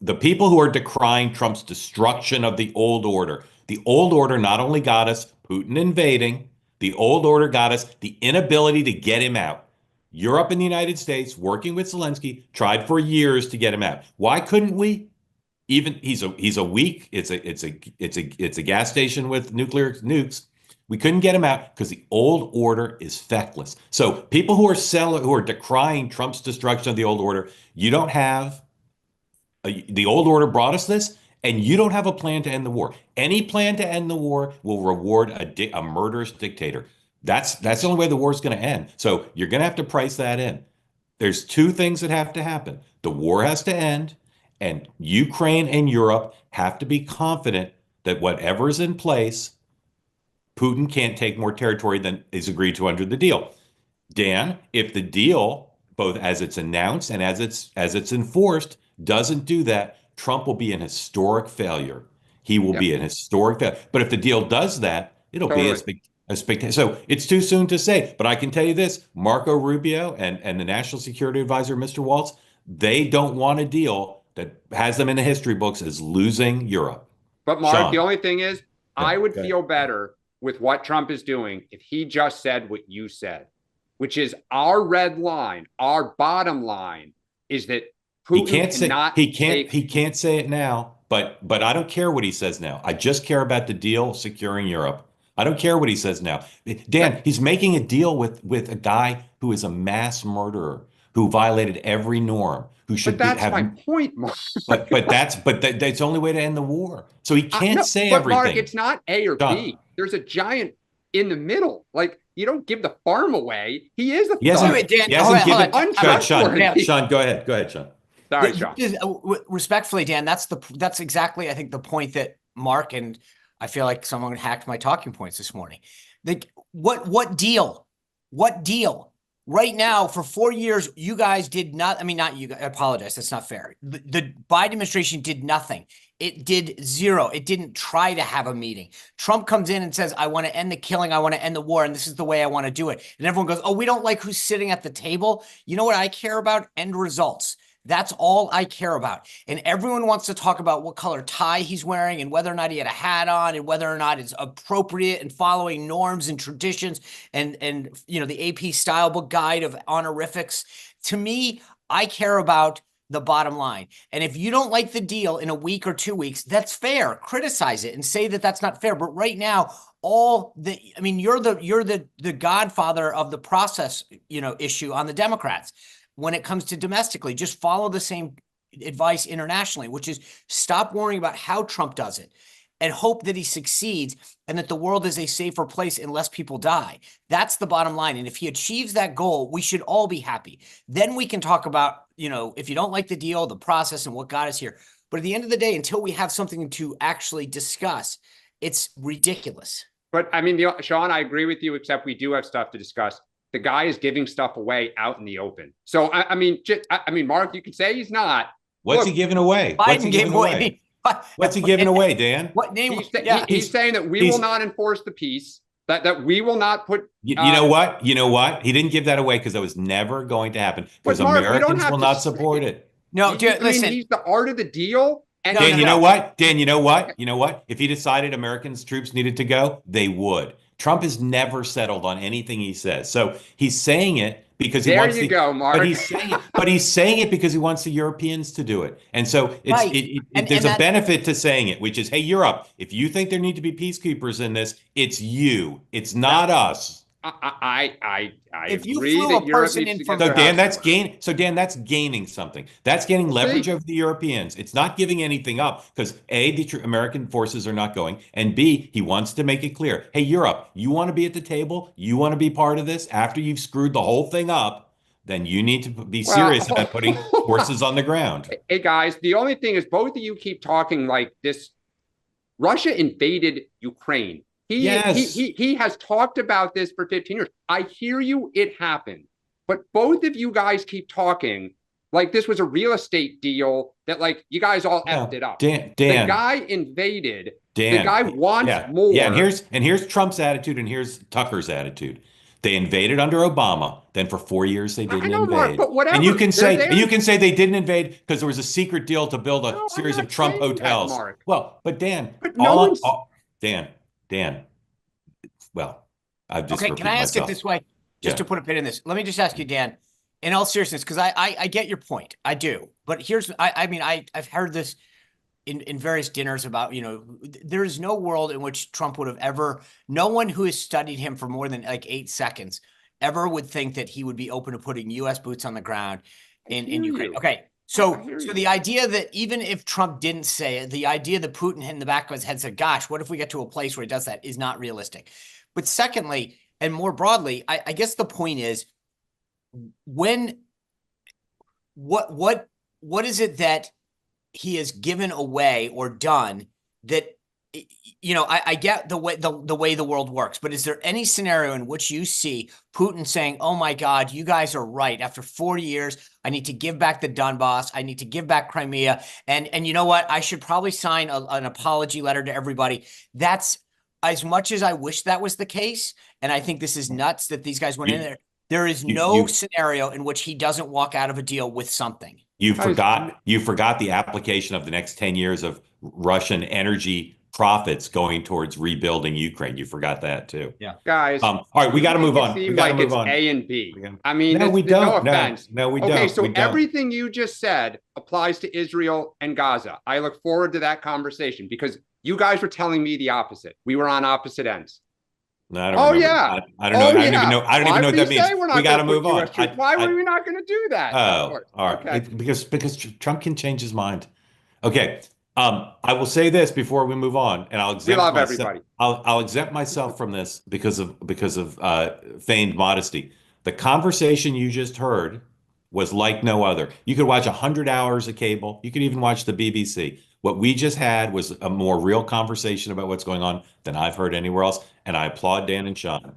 the people who are decrying Trump's destruction of the old order not only got us Putin invading, the old order got us the inability to get him out. Europe and the United States, working with Zelensky, tried for years to get him out. Why couldn't we? Even he's a weak. It's a gas station with nuclear nukes. We couldn't get him out because the old order is feckless. So people who are decrying Trump's destruction of the old order, you don't have the old order brought us this, and you don't have a plan to end the war. Any plan to end the war will reward a murderous dictator. That's the only way the war is going to end. So you're going to have to price that in. There's two things that have to happen. The war has to end, and Ukraine and Europe have to be confident that whatever's in place, Putin can't take more territory than is agreed to under the deal. Dan, if the deal, both as it's announced and as it's enforced, doesn't do that, Trump will be an historic failure. He will be an historic failure. But if the deal does that, it'll be a spectacular. So it's too soon to say. But I can tell you this: Marco Rubio and the National Security Advisor, Mr. Waltz, they don't want a deal that has them in the history books as losing Europe. But Mark, Sean, the only thing is, I would feel better with what Trump is doing if he just said what you said, which is our red line, our bottom line is that Putin he can't say it now, but I don't care what he says now. I just care about the deal securing Europe. I don't care what he says now. Dan, he's making a deal with a guy who is a mass murderer, who violated every norm, who should that's my point, Mark. but that's the only way to end the war. So he can't say everything. Mark, it's not A or B. There's a giant in the middle. Like, you don't give the farm away. He is the farm. Sean, go ahead, Sean. Sorry, Sean. Respectfully, Dan, that's exactly, I think, the point that Mark, and I feel like someone hacked my talking points this morning. What deal? What deal? Right now, for 4 years, you guys did not, I mean, not you guys, I apologize, that's not fair. The Biden administration did nothing. It did zero. It didn't try to have a meeting. Trump comes in and says, I want to end the killing, I want to end the war, and this is the way I want to do it. And everyone goes, oh, we don't like who's sitting at the table. You know what I care about? End results. That's all I care about. And everyone wants to talk about what color tie he's wearing and whether or not he had a hat on and whether or not it's appropriate and following norms and traditions and the AP style book guide of honorifics. To me, I care about the bottom line. And if you don't like the deal in a week or 2 weeks, that's fair. Criticize it and say that that's not fair. But right now, you're the godfather of the process, issue on the Democrats. When it comes to domestically, just follow the same advice internationally, which is stop worrying about how Trump does it and hope that he succeeds and that the world is a safer place and less people die. That's the bottom line. And if he achieves that goal, we should all be happy. Then we can talk about, if you don't like the deal, the process and what got us here. But at the end of the day, until we have something to actually discuss, it's ridiculous. But I mean, Sean, I agree with you, except we do have stuff to discuss. The guy is giving stuff away out in the open. So, I mean, Mark, you could say he's not. What's he giving away? What's he giving away? What's he giving away, Dan? He's saying that we will not enforce the peace, that we will not put... You know what? He didn't give that away because that was never going to happen. Because Americans will not support it. No, listen. He's the art of the deal. And Dan, you know what? Dan, you know what? You know what? If he decided Americans' troops needed to go, they would. Trump has never settled on anything he says. So he's saying it because he wants to go, Mark. But he's saying it because he wants the Europeans to do it. And so there's a benefit to saying it, which is, hey, Europe, if you think there need to be peacekeepers in this, it's you. It's not us. I if you agree flew that a Europe person needs in to from get Dan, that's gaining something. That's gaining leverage over the Europeans. It's not giving anything up because A, the American forces are not going, and B, he wants to make it clear, hey, Europe, you want to be at the table? You want to be part of this after you've screwed the whole thing up? Then you need to be serious about putting forces on the ground. Hey, guys, the only thing is both of you keep talking like this. Russia invaded Ukraine. He has talked about this for 15 years. I hear you, it happened. But both of you guys keep talking like this was a real estate deal that like you guys all effed it up. Dan, the guy invaded. Dan, the guy wants more. Yeah, and here's Trump's attitude and here's Tucker's attitude. They invaded under Obama. Then for 4 years they didn't invade. Mark, but whatever. And you can say they didn't invade because there was a secret deal to build a series of Trump hotels. That, Mark. Well, but Dan, Dan. Well, I've just okay. Can I ask it this way? Just to put a pin in this, let me just ask you, Dan. In all seriousness, because I get your point, I do. But here's, I mean, I've heard this in various dinners about, you know, there is no world in which Trump would have ever, no one who has studied him for more than like 8 seconds ever would think that he would be open to putting U.S. boots on the ground in Ukraine. Okay. So the idea that even if Trump didn't say it, the idea that Putin in the back of his head said, gosh, what if we get to a place where he does that is not realistic. But secondly, and more broadly, I guess the point is, what is it that he has given away or done that, you know, I get the way the world works, but is there any scenario in which you see Putin saying, oh my God, you guys are right. After 40 years, I need to give back the Donbass. I need to give back Crimea. And you know what? I should probably sign an apology letter to everybody. That's as much as I wish that was the case. And I think this is nuts that these guys went in there. There is no scenario in which he doesn't walk out of a deal with something. You forgot the application of the next 10 years of Russian energy profits going towards rebuilding Ukraine. You forgot that too. Yeah, guys. All right, we got to move on. We got to move on. A and B. I mean, no, we don't. No offense. No, we don't. Okay, so everything you just said applies to Israel and Gaza. I look forward to that conversation because you guys were telling me the opposite. We were on opposite ends. No, I don't remember. I don't know. I don't even know. I don't even know what that means. We got to move on. Why were we not going to do that? Oh, all right. Okay. Because Trump can change his mind. Okay. I will say this before we move on, and I'll exempt everybody. I'll exempt myself from this because of feigned modesty. The conversation you just heard was like no other. You could watch 100 hours of cable. You could even watch the BBC. What we just had was a more real conversation about what's going on than I've heard anywhere else. And I applaud Dan and Sean.